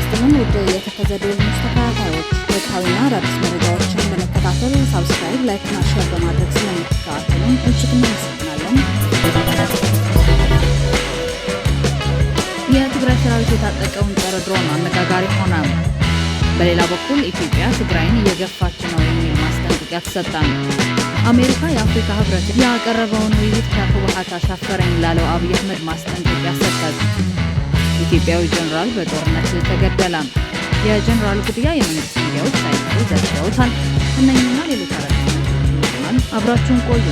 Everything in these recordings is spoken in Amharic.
ይስጥልን ውድ የተከዘደ ኒውስ ተከታታዮች፣ ወቅታዊና አዳዲስ መረጃዎችን ለመከታተል ሳብስክራይብ፣ ላይክ እና ሼር በማድረግ ስለምትከታተሉን እጅግ እናመሰግናለን። የትግራይ ሰራዊት የታጠቀውን ጸረ ድሮን አነጋጋሪ ሆነ። በሌላ በኩል ኢትዮጵያ ትግራይን እየገፋች ነው የሚል ማስጠንቀቂያ ተሰጠ። አሜሪካ የአፍሪካ ህብረት ያቀረበውን ውይይት ከህወሓት አሻፈረኝ ላለው አብይ አህመድ ማስጠንቀቂያ ሰጠች። ኢትዮጵያዊ ጀነራል በጦርነት ተገደለ። የጀነራሉ ግድያ የመንግስት ሚዲያዎች ሳይቀሩ ዘግበውታል። እነኝና ሌሎች አብራችሁን ቆዩ።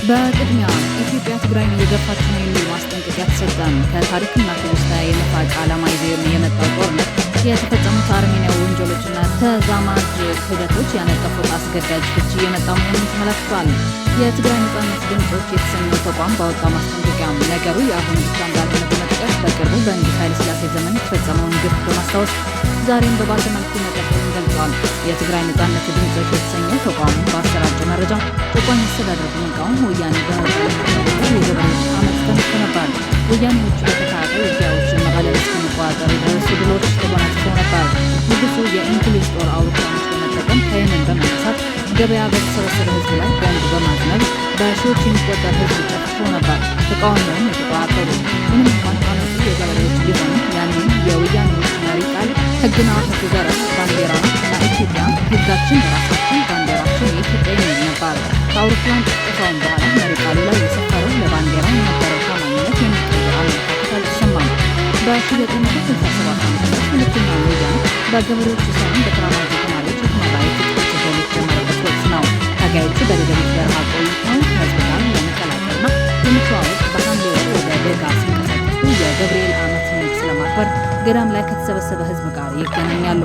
በቅድሚያ ኢትዮጵያ ትግራይን እየገፋች ነው የሚል ማስጠንቀቂያ ተሰጠ። ከታሪክና ትውስታ የመፋቅ ዓላማ ይዞ የመጣው ጦርነት የተፈጸሙት አርሜኒያዊ ወንጀሎችና ተዛማጅ ክህደቶች ያነጠፉት አስገዳጅ ፍቺ የመጣ መሆኑን ተመላክቷል። የትግራይ ነጻነት ድምጾች የተሰኘው ተቋም ባወጣው ማስጠንቀቂያ ነገሩ የአሁኑ ብቻ እንዳልሆነ በመጥቀስ በቅርቡ በንጉሥ ኃይለሥላሴ ዘመን የተፈጸመውን ግፍ በማስታወስ ዛሬም በባሰ መልኩ መቀጠሉን ገልጿል። የትግራይ ነጻነት ድምጾች የተሰኘው ተቋሙ በአሰራጨው መረጃ ጨቋኝ አስተዳደር በመቃወም ወያኔ በመባል የዘመን ዓመት ተነስቶ ነበር። ወያኔዎቹ በተካሄዱ ውጊያዎችን መቀሌን እስከመቆጣጠር የደረሱ ድሎች ተጎናጽፈው ነበር። ንጉሱ የእንግሊዝ ጦር አውሮፕላኖች በመጠቀም ከየመን በመነሳት ገበያ በተሰበሰበ ህዝብ ላይ ቦምብ በማዝነብ በሺዎች የሚቆጠር ህዝብ ጨፍጭፎ ነበር። ተቃዋሚውን የተቆጣጠሩ ምንም እንኳን አመፁ የገበሬዎች ቢሆንም ያንን የወያኔዎች መሪ ቃል ህግና ህግጋት ባንዲራ እና ኢትዮጵያ ህጋችን ራሳችን ባንዲራችን የኢትዮጵያ የሚል ነበር። ከአውሮፕላን ጭፍጨፋውን በኋላ መሪ ቃሉ ላይ የሰፈረው ለባንዲራው የነበረው ታማኝነት የሚቀይር አመለካከት አልተሰማም። በ1967 ዓ.ም ሁለተኛው ወያኔ በገበሬዎች ሳይሆን በተራማጅ ተማሪዎች የተመራ የትጥቅ ትግል የጀመረበት ወቅት ነው። ታጋዮቹ በደደቢት በረሃ ቆይተው ህዝብ ጋር ለመቀላቀልና ለመተዋወቅ በሐምሌ ወር ወደ ደጋ ሲንቀሳቀሱ የገብርኤል ዓመት ንግስ ለማክበር ገዳም ላይ ከተሰበሰበ ህዝብ ጋር ይገናኛሉ።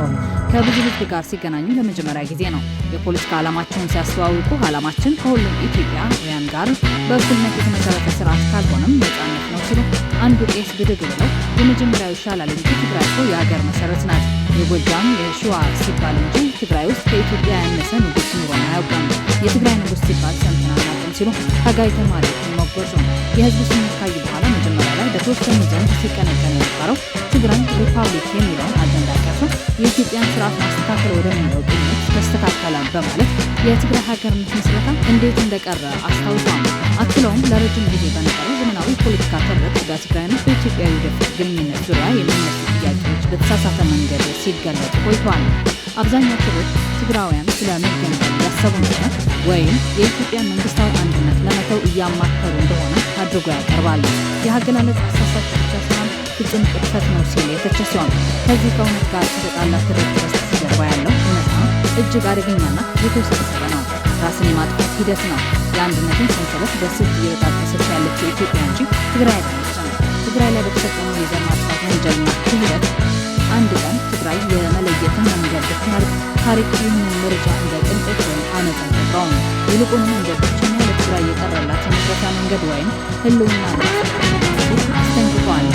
ከብዙ ህዝብ ጋር ሲገናኙ ለመጀመሪያ ጊዜ ነው። የፖለቲካ ዓላማቸውን ሲያስተዋውቁ ዓላማችን ከሁሉም ኢትዮጵያውያን ጋር በእኩልነት የተመሰረተ ስርዓት ካልሆነም ነጻነት ነው ሲሉ አንዱ ቄስ ብድግ ብለው የመጀመሪያው ይሻላል እንጂ ትግራይ እኮ የሀገር መሰረት ናት፣ የጎጃም የሸዋ ሲባል እንጂ ትግራይ ውስጥ ከኢትዮጵያ ያነሰ ንጉስ ኑሮን አያውቅም፣ የትግራይ ንጉስ ሲባል ሰምተን አናውቅም ሲሉ ታጋይ ተማሪዎችን ሞገሱ። የህዝቡ ስሜት ካዩ በኋላ መጀመሪያ ላይ በተወሰኑ ዘንድ ሲቀነቀን የነበረው ትግራይ ሪፐብሊክ የሚለውን አጀንዳ ቀርቶ የኢትዮጵያን ስርዓት ማስተካከል ወደሚለው ቅኝት ተስተካከለ በማለት የትግራይ ሀገርነት ምስረታ እንዴት እንደቀረ አስታውሷል። አክለውም ለረጅም ጊዜ በነበረው ዘመናዊ ፖለቲካ ትርክት በትግራይና በኢትዮጵያዊ ወደፊት ግንኙነት ዙሪያ የሚነሱ ጥያቄዎች በተሳሳተ መንገድ ሲገለጡ ቆይተዋል። አብዛኛው ክፍሎች ትግራውያን ስለ መገንጠል ያሰቡ እንደሆነ ወይም የኢትዮጵያን መንግስታዊ አንድነት ለመተው እያማከሩ እንደሆነ አድርጎ ያቀርባሉ። የአገላለጽ አሳሳች ብቻ ሳይሆን ፍጹም ቅጥፈት ነው ሲል የተቸ ሲሆን ከዚህ ከእውነት ጋር ከተጣላ ትርክት በስተጀርባ ያለው እውነታ እጅግ አደገኛና የተወሳሰበ ነው። ራስን የማጥፋት ሂደት ነው። የአንድነትን ሰንሰለት በስልት እየበጣጠሰች ያለችው ኢትዮጵያ እንጂ ትግራይ አይደለችም። ትግራይ ላይ በተፈጸመው የዘር ማጥፋት ወንጀልና ክህደት አንድ ቀን ትግራይ የመለየትን መንገድ ብትመርጥ ታሪክ ይህንን ምርጫ እንደ ቅንጦት ወይም አመፅ አይቆጥረውም። ይልቁንም እንደ ብቸኛ ለትግራይ የቀረላት የምስረታ መንገድ ወይም ህልውና አስጠንቅቀዋል።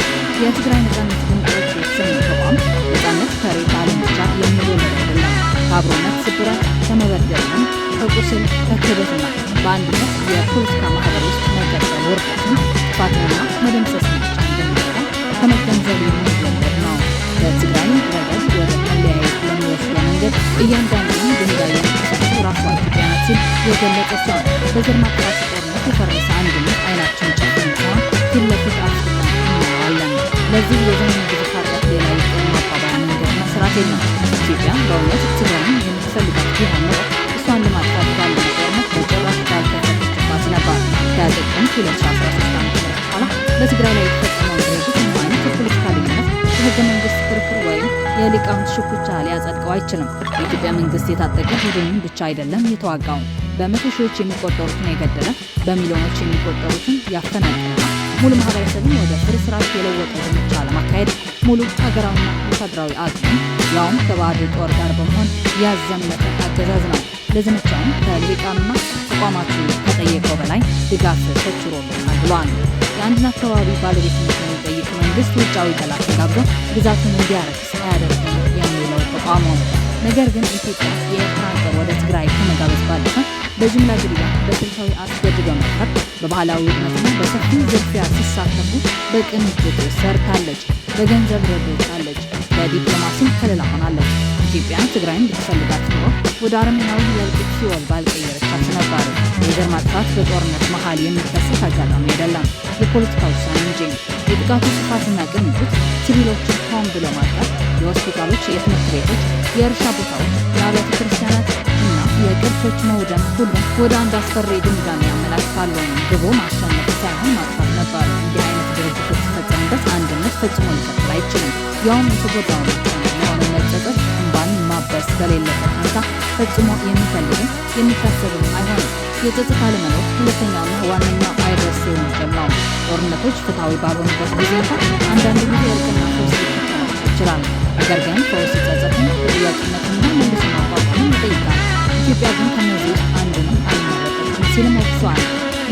የትግራይ ነጻነት ድምጾች የተሰኘው ተቋም ነጻነት ከሬታ ዓለም ብቻ የሚወለድ አይደለም። ከአብሮነት ስብራት፣ ከመበደልና ከቁስል፣ ከክህደትና በአንድነት የፖለቲካ ማህበር ውስጥ መቀጠል ውርደትን፣ ጥፋትንና መደምሰስን ብቻ እንደሚገባ ከመገንዘብ የሚወለድ ነው። በትግራይ ረገድ ወደ መለያየት ለሚወስደው መንገድ እያንዳንዱን ድንጋይ የሚሰጡ ራሷ ኢትዮጵያ ናት ሲል የገለጸ ሲሆን በዘር ማጥፋት ጦርነት የፈረሰ አንድነት አይናችን ጨፍን ሲሆን ፊት ለፊት አፍጥጠን እናየዋለን። ለዚህ የዘመን ግዙፍ ኃጢአት ሌላ የጦር ማባባያ መንገድና ስርዓት የለም። ኢትዮጵያ በእውነት ትግራይን የምትፈልጋት ቢሆን ኖሮ እሷን ለማጥፋት ባለ ጦርነት በጭራሽ ባልተፈለገባት ነበር። ከጥቅምት 2013 ዓ.ም በኋላ በትግራይ ላይ የተፈጸመው ድርጊት ምንም አይነት የፖለቲካ ልዩነት የህገ መንግስት ክርክር ወይም የሊቃውንት ሽኩቻ ሊያጸድቀው አይችልም። የኢትዮጵያ መንግስት የታጠቀ ቡድንን ብቻ አይደለም የተዋጋው፣ በመቶ ሺዎች የሚቆጠሩትን የገደለ፣ በሚሊዮኖች የሚቆጠሩትን ያፈናቀለ፣ ሙሉ ማህበረሰብን ወደ ፍርስራሽ የለወጠ ዘመቻ ለማካሄድ ሙሉ ሀገራዊና ወታደራዊ አቅም ያውም ከባዕድ ጦር ጋር በመሆን ያዘመተ አገዛዝ ነው። ለዘመቻውም ከልሂቃኑና ተቋማቱ ከጠየቀው በላይ ድጋፍ ተችሮለታል ብሏል። የአንድን አካባቢ ባለቤትነት የሚጠይቅ መንግስት ውጫዊ ጠላት ተጋብዞ ግዛቱን እንዲያረክስ አያደርግም የሚለው ተቋሙ ነው። ነገር ግን ኢትዮጵያ የኤርትራን ጦር ወደ ትግራይ ከመጋበዝ ባለፈ በጅምላ ግድያ፣ በስልታዊ አስገድዶ መድፈር፣ በባህላዊ ውድመትና በሰፊው ዝርፊያ ሲሳተፉ በቅንጅት ሰርታለች፣ በገንዘብ ረድታለች፣ በዲፕሎማሲም ከለላ ሆናለች። ኢትዮጵያ ትግራይን ብትፈልጋት ኖሮ ወደ አረመኔያዊ የእልቂት ሲኦል ባልቀየረቻት ነበር። የዘር ማጥፋት በጦርነት መሀል የሚከሰት አጋጣሚ አይደለም፣ የፖለቲካ ውሳኔ እንጂ። የጥቃቱ ስፋትና ቅንጅት ሲቪሎችን ሆን ብሎ ማጥቃት፣ የሆስፒታሎች፣ የትምህርት ቤቶች፣ የእርሻ ቦታዎች፣ የአብያተ ክርስቲያናት እና የቅርሶች መውደም ሁሉም ወደ አንድ አስፈሪ ድምዳሜ ያመላክታሉ። ግቡ ማሸነፍ ሳይሆን ማጥፋት ነበር። እንዲህ አይነት ድርጅት የተፈጸመበት አንድነት ፈጽሞ ሊቀጥል አይችልም። ያውም የተጎዳውን መሆኑን መጸጸት እንባን ማበስ በሌለበት ሁኔታ ፈጽሞ የሚፈልግም የሚታሰብም አይሆንም። የጸጥታ አለመኖር ሁለተኛውና ዋነኛው አይረሴው ወንጀል ነው። ጦርነቶች ፍትሐዊ ባልሆኑበት ጊዜ እንኳን አንዳንድ ጊዜ እርቅና ፈውስ ሊፈጠር ይችላል። ነገር ግን ፈውስ ሲጸጸትን ተጠያቂነትና መልሶ ማቋቋምን ይጠይቃል። ኢትዮጵያ ግን ከነዚህ ውስጥ አንዱንም አልመረጠችም ሲልም ወቅሷል።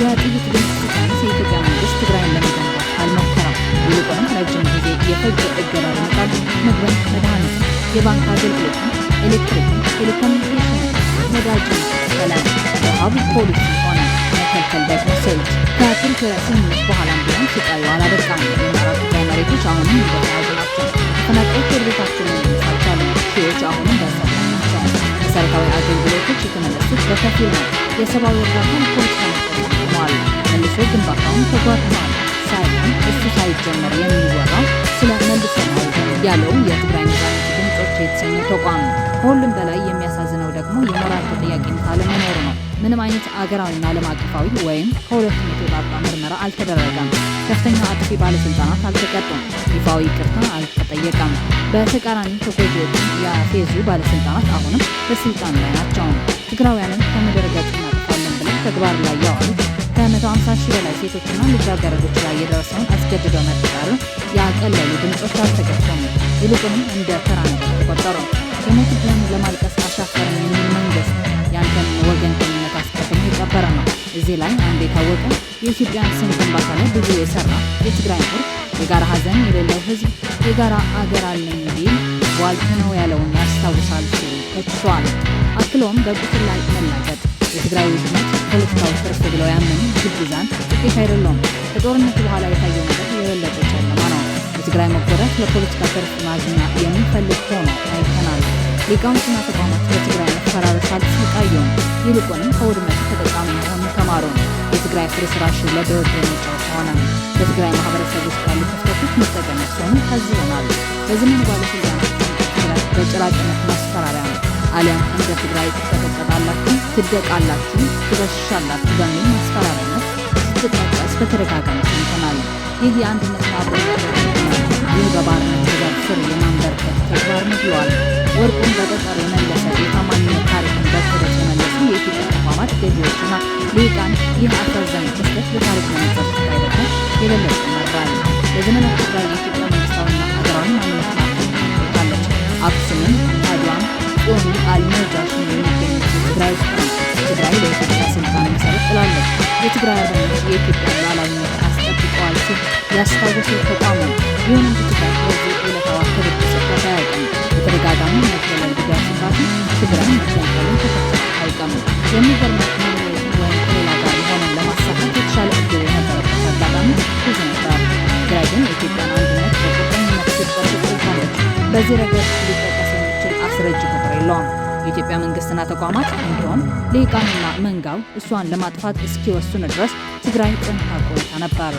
የጥይት ድምፅ ሲቀንስ የኢትዮጵያ መንግስት ትግራይን ለመገንባት አልሞከረም። ይልቁንም ረጅም ጊዜ የፈጀ እገዳ በመጣል ምግብን፣ መድኃኒትን፣ የባንክ አገልግሎትን፣ ኤሌክትሪክን፣ ቴሌኮሙኒኬሽንን፣ ነዳጅን ከላይ ረሃብ ፖሊሲ ሆነ። መከልከል ደግሞ ስልት። ከፕሪቶሪያ ስምምነት በኋላም ቢሆን ስቃዩ አላበቃም። የምዕራብ ትግራይ መሬቶች አሁንም እንደተያዙ ናቸው። ተፈናቃዮች ወደ ቤታቸው መመለስ አልቻሉም። ሺዎች አሁንም በእስር ላይ ናቸው። መሰረታዊ አገልግሎቶች የተመለሱት በከፊል ነው። የሰብአዊ እርዳታ ፖለቲካ መጠቀም ሆኗል። መልሶ ግንባታውን ተጓድኗል ሳይሆን እሱ ሳይጀመር የሚወራው ስለ መልሶ ማውደም ያለው የትግራይ ነጻነት ድምጾች የተሰኘ ተቋም ነው። ከሁሉም በላይ የሚያሳዝነው ደግሞ የሞራል ተጠያቂነት አለመኖሩ ነው። ምንም አይነት አገራዊና ዓለም አቀፋዊ ወይም ከሁለቱም የተውጣጣ ምርመራ አልተደረገም። ከፍተኛ አጥፊ ባለስልጣናት አልተቀጡም። ይፋዊ ይቅርታ አልተጠየቀም። በተቃራኒ ተጎጂዎችን ያፌዙ ባለስልጣናት አሁንም በስልጣን ላይ ናቸው። ትግራውያንን ከምድረ ገጽ እናጠፋለን ብለው ተግባር ላይ ያዋሉት ከ150 ሺህ በላይ ሴቶችና ልጃገረዶች ላይ የደረሰውን አስገድደው መደፈርን ያቀለሉ ድምጾች አልተገፉም። ይልቁንም እንደ ተራ ነገር ተቆጠሩ። የሞቱትን ለማልቀስ አሻፈረን የሚል መንግስት ያንተን ወገንተኝነት አስቀድሞ የቀበረ ነው። እዚህ ላይ አንድ የታወቀ የኢትዮጵያን ስም ግንባታ ላይ ብዙ የሰራ የትግራይ ምሁር የጋራ ሀዘን የሌለው ህዝብ የጋራ አገር አለኝ ቢል ዋልት ነው ያለውን ያስታውሳል ሲሉ ተችቷል። አክሎም በቁስል ላይ መላገጥ የትግራይ ውድመት ፖለቲካዊ ትርፍ ብለው ያመኑ ግብዛን ጥቂት አይደለም። ከጦርነቱ በኋላ የታየው ነገር የበለጠ ጨለማ ነው። የትግራይ መጎዳት ለፖለቲካ ትርፍ ማግኛ የሚፈልግ ሆኖ አይተናል። ሊቃውንትና ተቋማት በትግራይ መፈራረስ አልተሰቃየውም። ይልቁንም ከውድመቱ ተጠቃሚ መሆኑን ተማሩ። የትግራይ ፍርስራሽ ለድርድር መጫወቻ ሆነ። በትግራይ ማህበረሰብ ውስጥ ያሉ ክፍተቶች መጠቀሚያ ሲሆኑ ታዝበናል። በዘመኑ ባለስልጣናት ትግራይ በጭራቅነት ማስፈራሪያ ነው። አሊያም እንደ ትግራይ ትቀጠቀጣላችሁ፣ ትደቃላችሁ፣ ትበሽሻላችሁ በሚል ማስፈራሪያነት ስትጠቀስ በተደጋጋሚ ሰምተናል። ይህ የአንድነትና አብሮነት ይህ በባርነት ትእዛዝ ስር የማንበርከት ተግባር ነው ብለዋል። ወርቁን በጠጠር የመለሰ የታማኝነት ታሪክን በክህደት የመለሱ የኢትዮጵያ ተቋማት ገዢዎችና ልሂቃን ይህ አሳዛኝ ክስተት በታሪክ መነጽር ሲታይ ደግሞ የበለጠ ይመራል። ለዘመናት ትግራይ የኢትዮጵያ መንግስታዊና ሀገራዊ ማንነት ታለች። አክሱምን፣ አድዋን፣ ጽዮን፣ አልነጃሽን የሚገኙት ትግራይ ውስጥ ነው። ትግራይ ለኢትዮጵያ ስልጣን መሰረት ጥላለች። የትግራይ አርበኞች የኢትዮጵያ ሉዓላዊነት አስጠብቀዋል ሲል ያስታወሰው ተቋሙ ይሁን እንጂ ትግራይ በዚህ ዕለታዊ ክብር ተሰጥቷት አያውቅም። በተደጋጋሚ መከለል ቢደርስባት ትግራይ መከልከሉን ተከትሎ አይቀርም። የሚገርመው መለየትን ወይም ከሌላ ጋር የሆነን ለማሳካት የተሻለ እድል የነበረበት አጋጣሚ ብዙ ነበር። ትግራይ ግን የኢትዮጵያን አንድነት በቁርጠኝነት ስትጠብቅ ቆይታለች። በዚህ ረገድ ሊጠቀስ የሚችል አስረጅ ቁጥር የለውም። የኢትዮጵያ መንግስትና ተቋማት እንዲሁም ልሂቃንና መንጋው እሷን ለማጥፋት እስኪወስኑ ድረስ ትግራይ ጸንታ ቆይታ ነበር።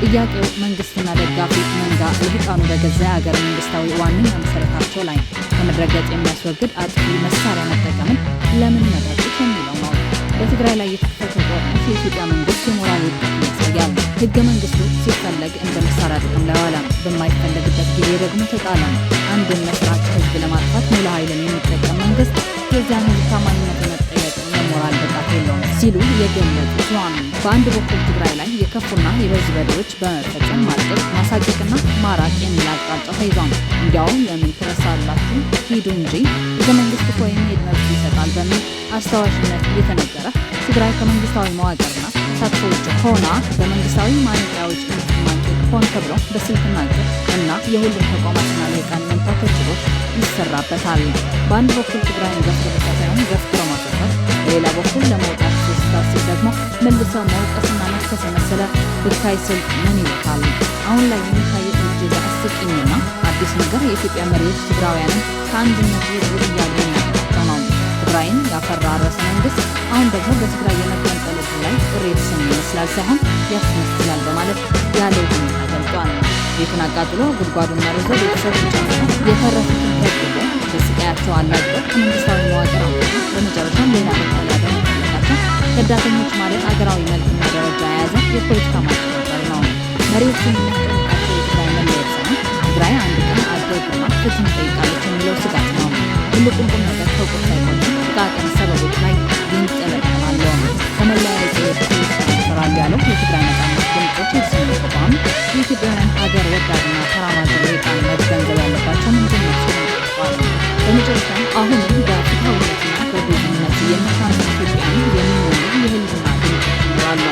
ጥያቄው መንግስትና ደጋፊ መንጋ ልሂቃኑ በገዛ የአገር መንግስታዊ ዋነኛ መሰረታቸው ላይ ከምድረገጽ የሚያስወግድ አጥፊ መሳሪያ መጠቀምን ለምን መረጡት የሚለው ነው። በትግራይ ላይ የተከፈተው ጦርነት የኢትዮጵያ መንግስት የሞራል ውድቀትን ያሳያል። ህገ መንግስቱ ሲፈለግ እንደ መሳሪያ ጥቅም ላይ ዋለ፣ በማይፈለግበት ጊዜ ደግሞ ተጣለ። አንድን መስራች ህዝብ ለማጥፋት ሙሉ ኃይልን የሚጠቀም መንግስት የዚያን ህዝብ ታማኝነት መጠየቅ የሞራል ብቃት የለውም ሲሉ የገለጹ ሲሆን በአንድ በኩል ትግራይ ላይ የከፉና የበዙ በደሎች በመፈጸም ማርቀቅ፣ ማሳቀቅና ማራቅ የሚል አቅጣጫ ተይዟል። እንዲያውም ለምን ትረሳላችሁ ሂዱ እንጂ ህገ መንግስት እኮ የሚሄድ መብት ይሰጣል በሚል አስታዋሽነት እየተነገረ ትግራይ ከመንግስታዊ መዋቅርና ተሳትፎ ውጭ ሆና በመንግስታዊ ማነቂያዎች እንድትማቀቅ ሆን ተብሎ በስልትና እቅድ እና የሁሉም ተቋማትና ልሂቃን መንታ ተችሎት ይሰራበታል። በአንድ በኩል ትግራይን ገፍቶ ሳይሆን ገፍትሮ ማስወጣት፣ በሌላ በኩል ለመውጣት ሲታስብ ደግሞ መልሰው መውቀስና መክሰስ የመሰለ ብታይ ስልት ምን ይሉታል? አሁን ላይ የሚታየው እጅግ አስቂኝና አዲስ ነገር የኢትዮጵያ መሪዎች ትግራውያንን ከአንድነት ውጭ እያገኙ ነው። ትግራይን ያፈራረሰ መንግስት አሁን ደግሞ በትግራይ የመገንጠል ላይ ጥሪ የተሰኘ ይመስላል ሳይሆን ያስመስላል በማለት ያለው ሁኔታ ገልጿል። ቤቱን አቃጥሎ ጉድጓዱን መርዞ ቤተሰብ ጨምሮ የተረፉትን ደግፎ በስቃያቸው አላግጦ ከመንግስታዊ መዋቅር አውጥቶ በመጨረሻም ሌላ መጠለያ በመፈለጋቸው ከዳተኞች ማለት አገራዊ መልክና ደረጃ የያዘ የፖለቲካ ማጭበርበር ነው። መሪዎቹ የሚያስጨንቃቸው የትግራይ መለየት ሳይሆን ትግራይ አንድ ቀን አደግና ፍትህ ጠይቃለች የሚለው ስጋት ነው። ትልቁን ቁም ነገር ከቁም ሳይቆጥር ጥቃቅን ሰበቦች ላይ ይንጠለጠላሉ። ከመለያየት ይፈራል ያለው የትግራይ ነጻነት ድምጾች የተሰኘ ተቋም የኢትዮጵያውያን ሀገር ወዳድና ተራማጅ ልሂቃን መገንዘብ ያለባቸው ምንድን ነው ሲሉ ተጠቅቋል። በመጨረሻም አሁንም በፍትሐዊነትና በብዝነት የሚታመኑ ኢትዮጵያን የሚኖሩ የህልውና ድምጾች ይኖራሉ።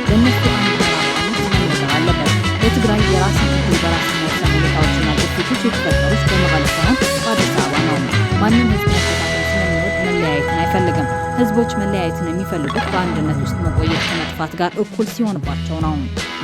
ለእነሱ አንድ ተራማጅ መነገር አለበት። በትግራይ የራስን እድል በራስ መወሰን ሁኔታዎችና ግፊቶች የተፈጠሩት በመቀለ ሳይሆን በአዲስ አበባ ነው። ማንም ህዝብ መከታተል ስለሚወድ መለያየትን አይፈልግም። ህዝቦች መለያየትን የሚፈልጉት በአንድነት ውስጥ መቆየት ከመጥፋት ጋር እኩል ሲሆንባቸው ነው።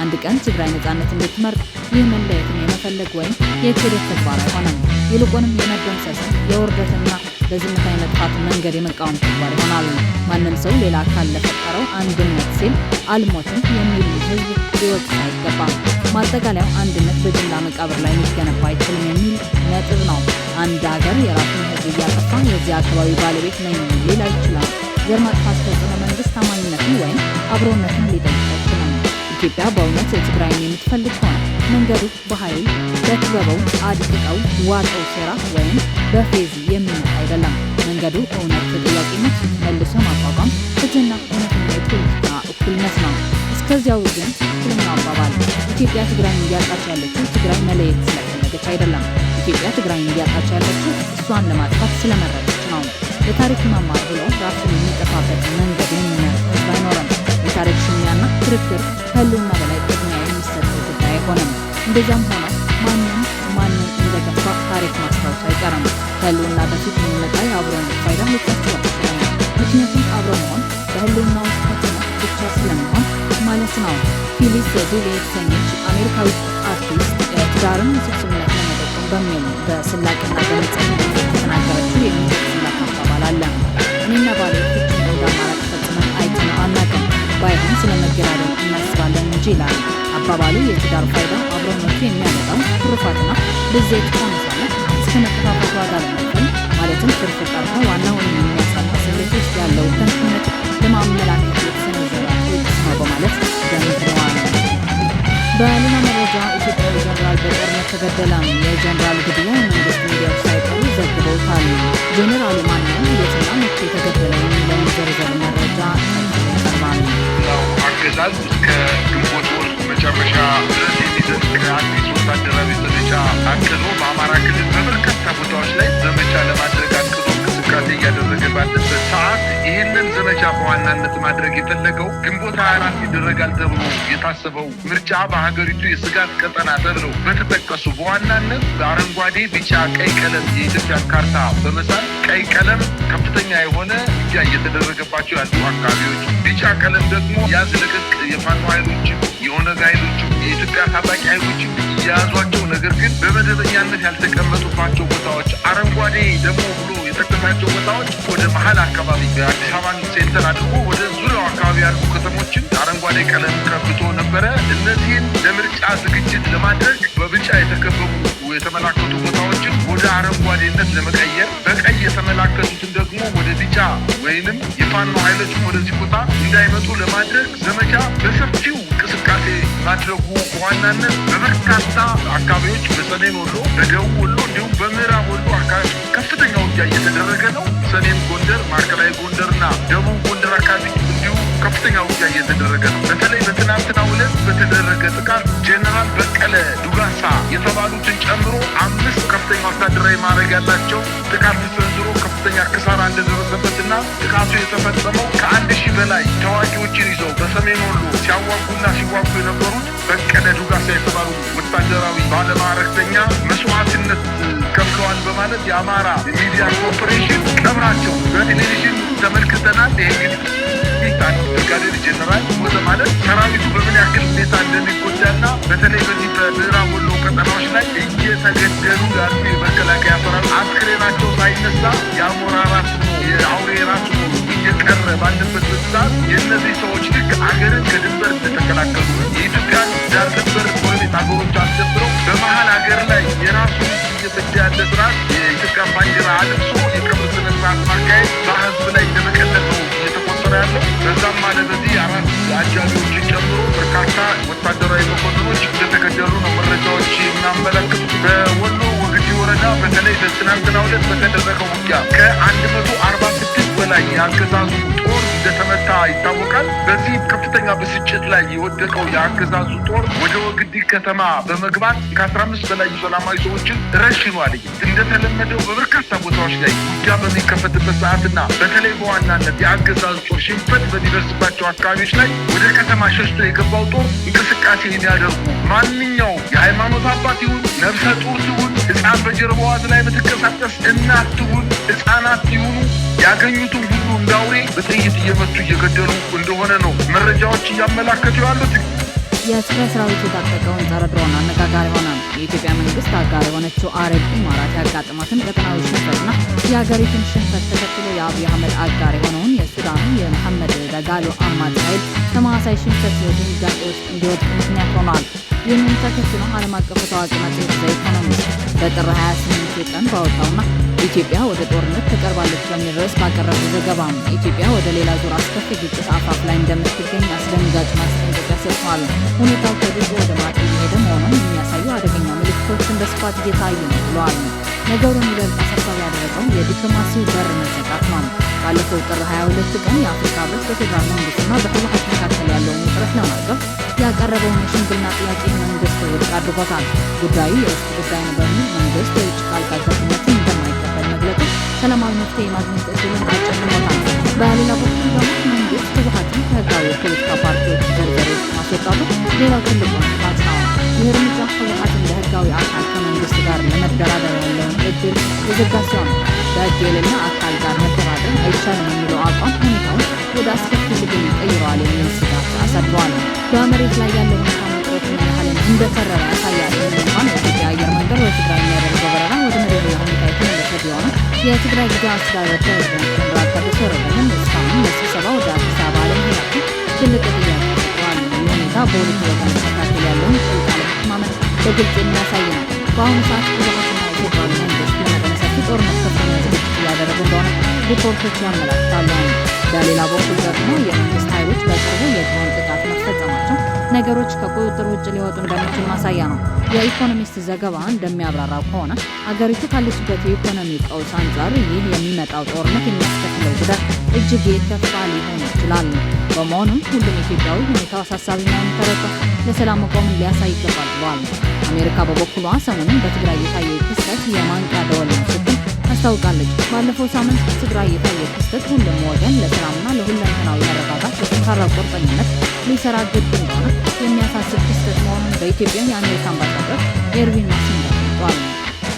አንድ ቀን ትግራይ ነጻነት እንድትመርጥ ይህ መለያየትን የመፈለግ ወይም የክህደት ተግባር አይሆንም። ይልቁንም የመደምሰስን የውርደትና በዝምታ የመጥፋት መንገድ የመቃወም ተግባር ይሆናል። ማንም ሰው ሌላ አካል ለፈጠረው አንድነት ሲል አልሞትም የሚል ህዝብ ሊወቅስ አይገባም። ማጠቃለያው አንድነት በጅምላ መቃብር ላይ ሊገነባ አይችልም የሚል ነጥብ ነው። አንድ ሀገር የራሱን ህዝብ እያጠፋ የዚህ አካባቢ ባለቤት ነኝ ሊል አይችልም። ዘር ማጥፋት ፈጽሞ መንግስት ታማኝነትን ወይም አብሮነትን ሊጠይቅ አይችልም። ኢትዮጵያ በእውነት ትግራይን የምትፈልግ ከሆነ መንገዱ በኃይል በክበበው አድቅቀው ዋጠው ሴራ ወይም በፌዝ የሚመጣ አይደለም። መንገዱ እውነት፣ ተጠያቂነት፣ መልሶ ማቋቋም፣ ፍትህና እውነተኛ የፖለቲካ እኩልነት ነው። እስከዚያው ግን ትክክለኛው አባባል ኢትዮጵያ ትግራይን እያጣች ያለችው ትግራይ መለየት ስለፈለገች አይደለም። ኢትዮጵያ ትግራይን እያጣች ያለችው እሷን ለማጥፋት ስለመረጠች ነው። የታሪክ መማር ብሎ ራሱን የሚጠፋበት መንገድ የሚመርጥ ህዝብ አይኖርም። የታሪክ ሽሚያና ክርክር ከህልውና በላይ ቅድሚያ የሚሰጠው ጉዳይ አይሆንም። እንደዚያም ሆኖ ማንም እንደገፋ ታሪክ ማስታወስ አይቀርም። ከህልውና በፊት የሚመጣ የአብሮነት ፋይዳ ሊታሰብ አይችልም። ምክንያቱም አብሮ መሆን በህልውና ውስጥ ፈተና ብቻ ስለሚሆን ማለት ነው። ፊሊስ ዱሌ የተሰኘች አሜሪካዊት አርቲስት ትዳርን ውስብስብነት ለመጠቆም በሚል በስላቅና በንጽህና የተናገረችው የሚስላት አባባል አለ። እኔና ባሌ ፍቺን እንደ አማራጭ ፈጽመን አይተነው አናውቅም፣ ባይሆን ስለ መገዳደል እናስባለን እንጂ ይላል። አባባሉ የትዳር ፋይዳ አብሮነቱ የሚያመጣው ትሩፋትና ብዜት ሆኖ ሳለ እስከ መከፋፈት ዋጋ ለመክፈል ማለትም ትርፍ ቀርቶ ዋናውን የሚያሳጣ ስሌት ውስጥ ያለው ከንቱነት ለማመላከት የተሰነዘረ ውጥስ ነው በማለት ገምግመዋል። በሌላ መረጃ ኢትዮጵያዊ ጀነራል በጦርነት ተገደለ። የጀነራል ግድያ የመንግስት ሚዲያዎች ሳይቀሩ ዘግበውታል። ጀነራሉ ማነው፣ የትና መቼ ተገደለ የሚለውን ዝርዝር መረጃ ይቀርባል። አገዛዝ እስከ ግንቦት ወር መጨረሻ ድረስ የሚዘልቅ አዲስ ወታደራዊ ዘመቻ አቅዶ በአማራ ክልል በበርካታ ቦታዎች ላይ ዘመቻ ለማድረግ አቅዶ እንቅስቃሴ እያደረገ ባለበት ሰዓት ይህንን ዘመቻ በዋናነት ማድረግ የፈለገው ግንቦት 24 ይደረጋል ተብሎ የታሰበው ምርጫ በሀገሪቱ የስጋት ቀጠና ተብለው በተጠቀሱ በዋናነት በአረንጓዴ፣ ቢጫ፣ ቀይ ቀለም የኢትዮጵያን ካርታ በመሳል ቀይ ቀለም ከፍተኛ የሆነ ውጊያ እየተደረገባቸው ያሉ አካባቢዎች፣ ቢጫ ቀለም ደግሞ ያዝ ለቀቅ የፋኖ ኃይሎችም የኦነግ ኃይሎችም የኢትዮጵያ ታጣቂ ኃይሎችም እየያዟቸው ነገር ግን በመደበኛነት ያልተቀመጡባቸው ቦታዎች፣ አረንጓዴ ደግሞ ብሎ የጠቀሳቸው ቦታዎች ወደ መሀል አካባቢ በአዲስ አበባን ሴንተር አድርጎ ወደ ዙሪያው አካባቢ ያሉ ከተሞችን አረንጓዴ ቀለም ቀብቶ ነበረ። እነዚህን ለምርጫ ዝግጅት ለማድረግ በቢጫ የተከበቡ የተመላከቱ ቦታዎችን ወደ አረንጓዴነት ለመቀየር፣ በቀይ የተመላከቱትን ደግሞ ወደ ቢጫ ወይንም የፋኖ ኃይሎች ወደዚህ ቦታ እንዳይመጡ ለማድረግ ዘመቻ በሰፊው እንቅስቃሴ ማድረጉ በዋናነት በበርካታ አካባቢዎች በሰሜን ወሎ፣ በደቡብ ወሎ እንዲሁም በምዕራብ ወሎ አካባቢ ከፍተኛ ውጊያ እየተደረገ ነው። ሰሜን ጎንደር፣ ማዕከላዊ ጎንደርና ደቡብ ጎንደር አካባቢ እንዲሁ ከፍተኛ ውጊያ እየተደረገ ነው። በተለይ በትናንትናው ዕለት በተደረገ ጥቃት ጄኔራል በቀለ ዱጋሳ የተባሉትን ጨምሮ 5 ከፍተኛ ወታደራዊ ማዕረግ ያላቸው ጥቃት ተሰንዝሮ ከፍተኛ ክሳራ እንደደረሰበትና ጥቃቱ የተፈጸመው ከ1000 በላይ ተዋጊዎችን ይዘው በሰሜን ወሎ ሲያዋጉና ሲዋጉ የነበሩት በቀለ ዱጋሳ የተባሉ ወታደራዊ ባለማዕረግተኛ መስዋዕትነት ከፍለዋል በማለት የአማራ ሚዲያ ኮርፖሬሽን ቀብራቸው በቴሌቪዥን ተመልክተናል። ይሄ እንግዲህ እንዴት አንድ ብርጋዴር ጄኔራል ሞተ ማለት ሰራዊቱ በምን ያክል ሁኔታ እንደሚጎዳና በተለይ በዚህ በምዕራብ ወሎ ቀጠናዎች ላይ እየተገደሉ ያሉ የመከላከያ ሰራዊት አስክሬናቸው ሳይነሳ የአሞራ ራስ የአውሬ ራሱ እየቀረ ባለበት ሰዓት የእነዚህ ሰዎች ልክ አገርን ከድንበር እንደተከላከሉ የኢትዮጵያን ዳር ድንበር ጎረቤት አገሮች አስደብረው በመሀል ሀገር ላይ የራሱ እየፈጀ ያለ ስርዓት የኢትዮጵያ ባንዲራ አልብሶ የቀብር ስነ ስርዓት ማካሄድ በህዝብ ላይ እንደመቀለድ ነው እየተቆጠረ ያለው። በዛም ማለ በዚህ አራት አጃቢዎችን ጨምሮ በርካታ ወታደራዊ መኮንኖች እንደተገደሉ ነው መረጃዎች የሚያመለክቱት። በወሎ ወግዲ ወረዳ በተለይ በትናንትናው ዕለት በተደረገው ውጊያ ከ146 በላይ የአገዛዙ ጦር እንደተመታ ይታወቃል። በዚህ ከፍተኛ ብስጭት ላይ የወደቀው የአገዛዙ ጦር ወደ ወግዲ ከተማ በመግባት ከ15 በላይ ሰላማዊ ሰዎችን ረሽኗል። እንደተለመደው በበርካታ ቦታዎች ላይ ውጊያ በሚከፈትበት ሰዓትና በተለይ በዋናነት የአገዛዙ ጦር ሽንፈት በሚደርስባቸው አካባቢዎች ላይ ወደ ከተማ ሸሽቶ የገባው ጦር እንቅስቃሴ የሚያደርጉ ማንኛው የሃይማኖት አባት ይሁን ነፍሰ ጡር ትሁን ሕፃን በጀርባዋ ላይ የምትንቀሳቀስ እናት ትሁን ሕፃናት ይሁኑ ያገኙትን ሁሉ እንዳውሬ በጥይት እየመቱ እየገደሉ እንደሆነ ነው መረጃዎች እያመላከቱ ያሉት። የትግራይ ሰራዊት የታጠቀውን ጸረ ድሮን አነጋጋሪ ሆነ። የኢትዮጵያ መንግስት አጋር የሆነችው አረብ ኢማራት ያጋጠማትን ቀጠናዊ ሽንፈትና የሀገሪቱን ሽንፈት ተከትሎ የአብይ አህመድ አጋር የሆነውን የሱዳኑ የመሐመድ ዳጋሎ አማጺ ኃይል ተመሳሳይ ሽንፈት ድንጋጤ ውስጥ እንዲወድቅ ምክንያት ሆኗል። ይህንን ተከትሎ ዓለም አቀፉ ታዋቂ መጽሔት ዘ ኢኮኖሚስት በጥር 28 ቀን ባወጣውና ኢትዮጵያ ወደ ጦርነት ተቀርባለች በሚል ርዕስ ባቀረበው ዘገባ ኢትዮጵያ ወደ ሌላ ዙር አስከፊ ግጭት አፋፍ ላይ እንደምትገኝ አስደንጋጭ ማስጠንቀቂያ ሰጥቷል። ሁኔታው ከድጡ ወደ ማጥ እየሄደ መሆኑን የሚያሳዩ አደገኛ ምልክቶችን በስፋት እየታዩ ነው ብለዋል። ነገሩን ይበልጥ አሳሳቢ ያደረገው የዲፕሎማሲው በር መዘጋት ነው። ባለፈው ጥር 22 ቀን የአፍሪካ ህብረት በፌዴራል መንግስትና በህወሓት መካከል ያለውን ውጥረት ለማርገብ ያቀረበውን የሽምግልና ጥያቄ መንግስት ውድቅ አድርጎታል። ጉዳዩ የውስጥ ጉዳይ ነው በሚል መንግስት የውጭ ጣልቃ ገብነትን እንደማይቀበል መግለጹ ሰላማዊ መፍትሄ የማግኘት እድሉን አጨልሞታል። በሌላ በኩል ደግሞ መንግስት ህወሓትን ከህጋዊ የፖለቲካ ፓርቲዎች ዝርዝር ውስጥ ማስወጣቱ ሌላው ትልቁ ጥፋት ነው። ይህ እርምጃ ህወሓት እንደ ህጋዊ አካል ከመንግስት ጋር ለመደራደር ያለውን እድል የዘጋ ሲሆን በህግ የሌለ አካል ጋር መደራደር አይቻልም የሚለው አቋም ሁኔታውን ወደ አስከፊ ትግል ቀይረዋል የሚል ስጋት አሳድረዋል። በመሬት ላይ ያለው ሁኔታ ውጥረት ምን ያህል እንደከረረ ያሳያል። እንኳን የኢትዮጵያ አየር መንገድ በትግራይ የሚያደርገው በረራ ወደ መደበኛ ሁኔታ የተመለሰ ቢሆንም የትግራይ ጊዜያዊ አስተዳደር ፕሬዝዳንት ጀነራል ታደሰ ወረደ እስካሁን ለስብሰባ ወደ አዲስ አበባ አለመሄዳቸው ትልቅ ጥያቄ ፈጥሯል። ይህ ሁኔታ በሁለቱ ወገኖች መካከል ያለውን ጥልቅ አለመተማመን በግልጽ የሚያሳይ ነው። በአሁኑ ሰዓት ህወሓትና የፌዴራል መንግስት ለመጠነ ሰፊ ጦርነት ከፍተኛ ዝግጅት እያደረጉ እንደሆነ ሪፖርቶች ያመላክታሉ። በሌላ በኩል ደግሞ የመንግስት ኃይሎች በቅርቡ የድሮን ጥቃት መፈጸማቸው ነገሮች ከቁጥጥር ውጭ ሊወጡ እንደሚችል ማሳያ ነው። የኢኮኖሚስት ዘገባ እንደሚያብራራው ከሆነ አገሪቱ ካለችበት የኢኮኖሚ ቀውስ አንጻር ይህ የሚመጣው ጦርነት የሚያስከትለው ጉዳት እጅግ የከፋ ሊሆን ይችላል። በመሆኑም ሁሉም ኢትዮጵያዊ ሁኔታው አሳሳቢ መሆኑን ተረድቶ ለሰላም መቆምን ሊያሳይ ይገባል ብለዋል። አሜሪካ በበኩሏ ሰሞኑን በትግራይ የታየው ክስተት የማንቂያ ደወል ነው ስትል አስታውቃለች። ባለፈው ሳምንት በትግራይ የታየው ክስተት ሁሉም ወገን ለሰላምና ለሁለንተናዊ መረጋጋት በጠንካራ ቁርጠኝነት ሊሰራ ግድ እንደሆነ የሚያሳስብ ክስተት መሆኑን በኢትዮጵያ የአሜሪካ አምባሳደር ኤርቪን ማሲንጋ ገልጸዋል።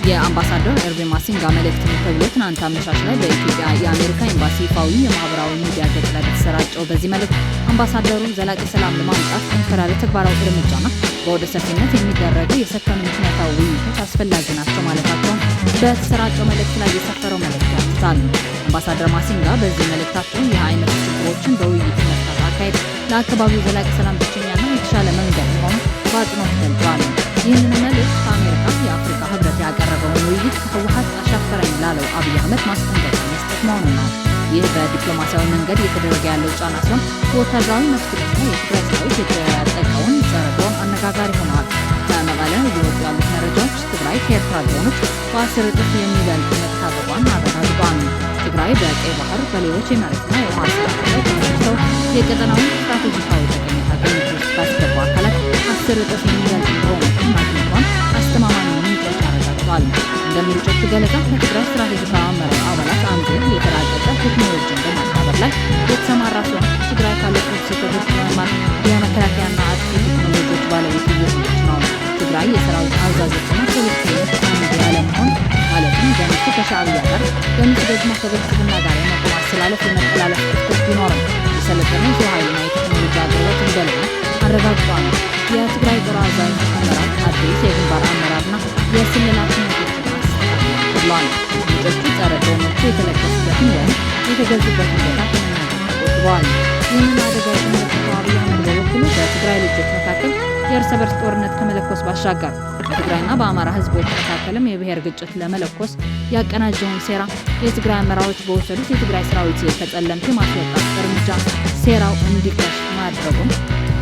የአምባሳደር ኤርቪን ማሲንጋ መልእክት ተብሎ ትናንት አመሻሽ ላይ በኢትዮጵያ የአሜሪካ ኤምባሲ ይፋዊ የማህበራዊ ሚዲያ ገጽ ላይ በተሰራጨው በዚህ መልእክት አምባሳደሩ ዘላቂ ሰላም ለማምጣት ጠንከር ያለ ተግባራዊ እርምጃና በወደ ሰፊነት የሚደረጉ የሰከኑ ምክንያታዊ ውይይቶች አስፈላጊ ናቸው ማለታቸውን በተሰራጨው መልእክት ላይ የሰፈረው መልእክት ያትታል። አምባሳደር ማሲንጋ በዚህ መልእክታቸው ይህ አይነት ችግሮችን በውይይት መፍታት አካሄድ ለአካባቢው ዘላቂ ሰላም ብቸኛና የተሻለ መንገድ መሆኑ በአጽንኦት ገልጸዋል። ይህንን መልእክት ከአሜሪካ የአፍሪካ ህብረት ያቀረበውን ውይይት ከህወሓት አሻፈረኝ ላለው አብይ አህመድ ማስጠንቀቂያ መስጠት መሆኑ ነው። ይህ በዲፕሎማሲያዊ መንገድ እየተደረገ ያለው ጫና ሲሆን በወታደራዊ መስክ ደግሞ የትግራይ ሰራዊት የተጠቀውን ጸረ ድሮን አነጋጋሪ ሆነዋል። ከመቀለ እየወጡ ያሉት መረጃዎች ትግራይ ከኤርትራ ድሮኖች በ10 እጥፍ የሚበልጥ መታጠቋን አረጋግጠዋል። ትግራይ በቀይ ባህር በሌሎች የመሬትና የውሃ ስርዓት ላይ ተመስርተው የቀጠናውን ስትራቴጂካዊ ጠቀሜታ ግምት ውስጥ ባስገቡ አካላት 10 እጥፍ የሚበልጥ ድሮኖችን ማግኘቷን አስተማማኝ ምንጮች አረጋግጠዋል። እንደ ምንጮቹ ገለጻ ከትግራይ ስትራቴጂካዊ አመራር አባላት አንዱ የተራቀቀ ቴክኖሎጂን በማዳበር ላይ የተሰማራ ሲሆን ትግራይ ካለፉት ስህተቶች በመማር የመከላከያና አጥቂ ቴክኖሎጂዎች ባለቤት እየሆነች ነው። ትግራይ የሰራዊት አዛዦችና ፖለቲከኞች አንድ ያለመሆን ማለትም በምስሉ ከሻዕቢያ ጋር በምስሉ ደግሞ ከብልጽግና ጋር የመቆም አስተላለፍ የመጠላለፍ ክፍተት ቢኖርም የሰለጠነ የሰው ኃይልና የቴክኖሎጂ አቅርቦት እንደሌለ አረጋግጧል። የትግራይ ጦር አዛዥ አመራር አዲስ የግንባር አመራርና የስለላ ክህነቶችን አስተካክሏል ብሏል። ምንጮቹ ጸረ ድሮኖቹ የተለቀሱበትን ወይም የተገዙበትን ቦታ ከመናገር ተቆጥበዋል። ይህንን አደጋ የተመለከተው አብይ አህመድ በበኩሉ በትግራይ ልጆች መካከል የእርስ በርስ ጦርነት ከመለኮስ ባሻገር በትግራይና በአማራ ህዝቦች መካከልም የብሔር ግጭት ለመለኮስ ያቀናጀውን ሴራ የትግራይ አመራሮች በወሰዱት የትግራይ ሰራዊት ከጸለምት ማስወጣት እርምጃ ሴራው እንዲከሽፍ ማድረጉም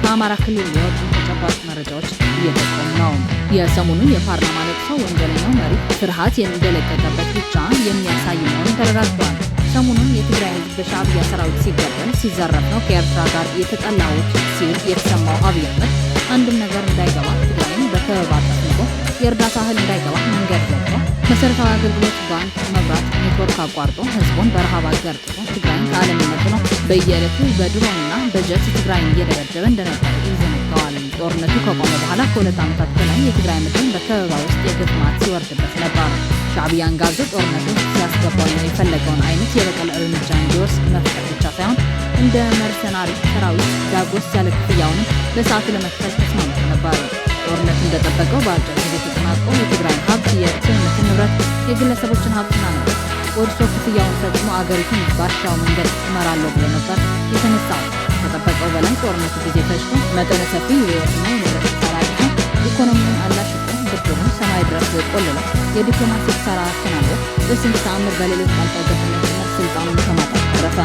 ከአማራ ክልል የወጡ ተጨባጭ መረጃዎች እየጠቆሙ ነው። የሰሞኑን የፓርላማ ለቅሶ ወንጀለኛው መሪ ፍርሃት እንደለቀቀበት ብቻ የሚያሳይ መሆኑን ተረጋግጧል። ሰሞኑን የትግራይ ህዝብ በሻዕቢያ ሰራዊት ሲገደል ሲዘረፍ ነው ከኤርትራ ጋር የተጣላሁት ሲል የተሰማው አብይ አህመድ አንድም ነገር እንዳይገባ ትግራይን በከበባ ጠፍንጎ የእርዳታ እህል እንዳይገባ መንገድ ዘግቶ መሰረታዊ አገልግሎት ባንክ፣ መብራት፣ ኔትወርክ አቋርጦ ህዝቡን በረሃብ አገርጥቶ ትግራይን ከዓለም ነጥሎ በየዕለቱ በድሮንና በጀት ትግራይን እየደበደበ እንደነበር ይዘነጋዋል። ጦርነቱ ከቆመ በኋላ ከ2 ዓመታት በላይ የትግራይ ምድር በከበባ ውስጥ የግፍ ማት ሲወርድበት ነበር። ሻዕቢያን ጋብዞ ጦርነቱ ሲያስገባው የፈለገውን አይነት የበቀል እርምጃ እንዲወስድ መፍቀድ ብቻ ሳይሆን እንደ መርሰናሪ ሰራዊት ዳጎስ ያለ ክፍያውንም በሰዓቱ ለመክፈል ተስማምቶ ነበር። ጦርነቱ እንደጠበቀው በአጭር ጊዜ ተጠናቆ የትግራይን ሀብት፣ የስምነትን ንብረት፣ የግለሰቦችን ሀብትና ንብረት ወድሶ ክፍያውን ፈጽሞ አገሪቱን ባሻው መንገድ እመራለሁ ብሎ ነበር የተነሳው። ከጠበቀው በላይ ጦርነቱ ጊዜ ፈጅቶ መጠነ ሰፊ የህይወትና የንብረት ኪሳራ አድርሶ ኢኮኖሚውን አላሽቆ ብድሩን ሰማይ ድረስ ቆልሎ የዲፕሎማሲ ኪሳራ አስተናግዶ በስንት ተአምር በሌሎች ጣልቃ ገብነትና ስልጣኑን ከማጣት ተረፈ።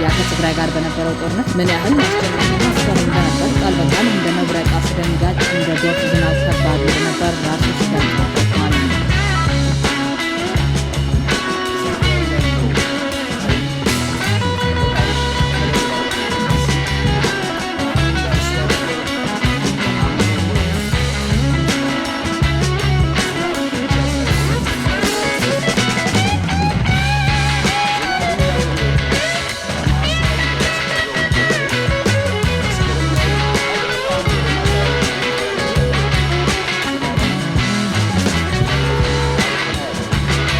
ያ ከትግራይ ጋር በነበረው ጦርነት ምን ያህል አስጨናቂና አስፈሪ እንደነበር ቃል በቃል እንደ መብረቅ አስደንጋጭ እንደ ዶፍ ዝናብ ከባድ እንደነበር ራሱ ሲገልጽ ተጠቅሟል።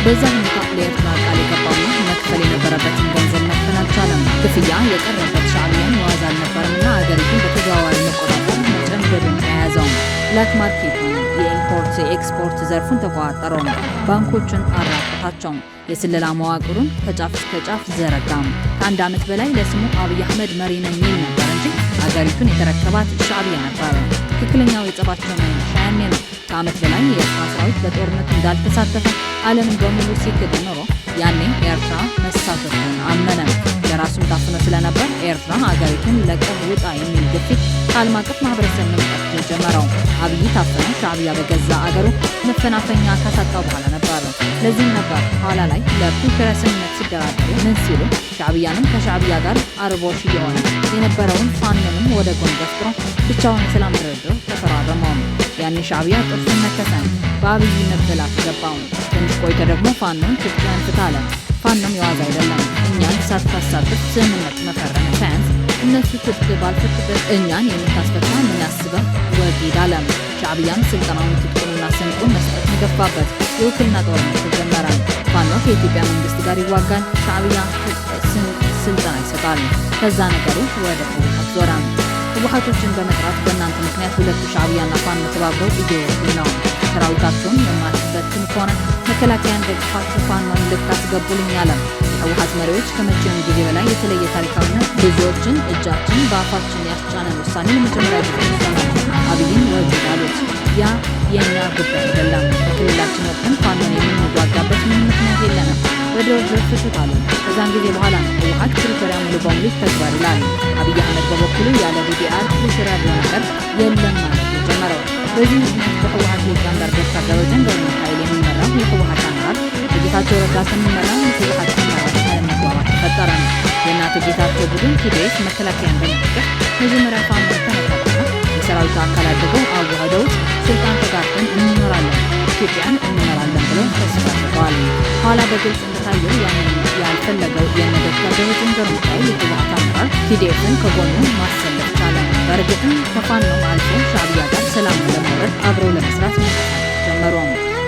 በዛ ሁኔታ ለኤርትራ ቃል የገባውና መክፈል የነበረበትን ገንዘብ መክፈል አልቻለም። ክፍያ የቀረበት ሻዕቢያን መዋዝ አልነበረምና አገሪቱን በተዘዋዋሪ መቆጣጠር መጨምደዱን ተያያዘው። ብላክ ማርኬቱን የኢምፖርት የኤክስፖርት ዘርፉን ተቆጣጠረው። ባንኮችን አራቆታቸው። የስለላ መዋቅሩን ከጫፍ እስከ ጫፍ ዘረጋም። ከ1 ዓመት በላይ ለስሙ አብይ አህመድ መሪ ነኝ የሚል ነበር እንጂ አገሪቱን የተረከባት ሻዕቢያ ነበር። ትክክለኛው የጸባቸው መነሻ ያኔ ነው። ከዓመት በላይ የኤርትራ ሰራዊት በጦርነቱ እንዳልተሳተፈ ዓለምን በሙሉ ሲክድ ኖሮ ያኔ ኤርትራ መሳተፉን አመነ። ለራሱም ታፍኖ ስለነበር ኤርትራ አገሪቱን ለቀህ ውጣ የሚል ግፊት ከዓለም አቀፍ ማህበረሰብ መምጣት የጀመረው። አብይ ታፍኖ ሻዕቢያ በገዛ አገሩ መፈናፈኛ ካሳጣው በኋላ ነበር። ለዚህም ነበር ኋላ ላይ ለፕሪቶሪያ ስምምነት ሲደራደሩ ምን ሲሉ ሻዕቢያንም ከሻዕቢያ ጋር አርቦሽ የሆነ የነበረውን ፋኖንም ወደ ጎን ገፍትሮ ብቻውን የሰላም ድርድር ተፈራረመው። ያኔ ሻዕቢያ ጥርሱን ነከሰ፣ በአብይ መበላት ገባው። ትንሽ ቆይቶ ደግሞ ፋኖን ትጥቅህን ፍታ አለ። ፋኖም የዋዛ አይደለም፣ እኛን ሳታሳትፍ ስምምነት መፈረም ሳያንስ እነሱ ትጥቅ ባልፈቱበት እኛን የምታስፈታ ምን ያስበህ ወጊድ አለ። ሻዕቢያም ስልጠናውን ትጥቁንና ስንቁን መስጠት ገፋበት። የውክልና ጦርነት ተጀመረ። ፋኖ ከኢትዮጵያ መንግስት ጋር ይዋጋል፣ ሻዕቢያ ስልጠና ይሰጣል። ከዛ ነገሩ ወደ ህወሓት ዞረ። ህወሓቶችን በመጥራት በእናንተ ምክንያት ሁለቱ ሻዕቢያና ፋኖ ተባብረው እየወጉ ነው። ሰራዊታቸውን የማትበትን ከሆነ መከላከያን ደግፋችሁ ፋኖን ልታስገቡልኝ አለ። የህወሓት መሪዎች ከመቼውም ጊዜ በላይ የተለየ ታሪካዊነት ብዙዎችን እጃችን በአፋችን ያስጫነን ውሳኔ ለመጀመሪያ ጊዜ ወሰኑ። አብይን ወግድ አሉት። ያ የእኛ ጉዳይ አይደለም። በክልላችን ወጥተን ፋኖን የምንዋጋበት ምንም ምክንያት የለንም። በድርድር ፍቱት አሉ። ከዛን ጊዜ በኋላ ነው ህወሓት ፕሪቶሪያ ሙሉ በሙሉ ይተግበር ይላል። አብይ አህመድ በበኩሉ ያለ ዲዲአር ፕሪቶሪያ ብሎ ነገር የለም ማለት የጀመረው። በዚህ ምክንያት በህወሓት ሊቀመንበር ዶክተር ደብረጽዮን ኃይል የሚመራው የህወሓት አመራር በጌታቸው ረዳ የሚመራው የህወሓት አመራር አለመግባባት ተፈጠረ ነው። የእናቶ ጌታቸው ቡድን ቲዲኤፍ መከላከያን በመጠቀም መጀመሪያ ፋኖ ተነካና የሰራዊቱ አካል አድርገው አዋህደውት ስልጣን ተጋርተን እንኖራለን፣ ኢትዮጵያን እንመራለን ብለው ተስፋ አድርገዋል። ኋላ በግልጽ እንደታየው ያንን ያልፈለገው የነ ዶክተር ደብረጽዮን ኃይል የህወሓት አመራር ቲዲኤፍን ከጎኑ ማሰለፍ ቻለ። በእርግጥም ከፋኖም አልፎ ሻዕቢያ ጋር ሰላም ለማውረድ አብረው ለመስራት መንቀሳቀስ ጀመሩ።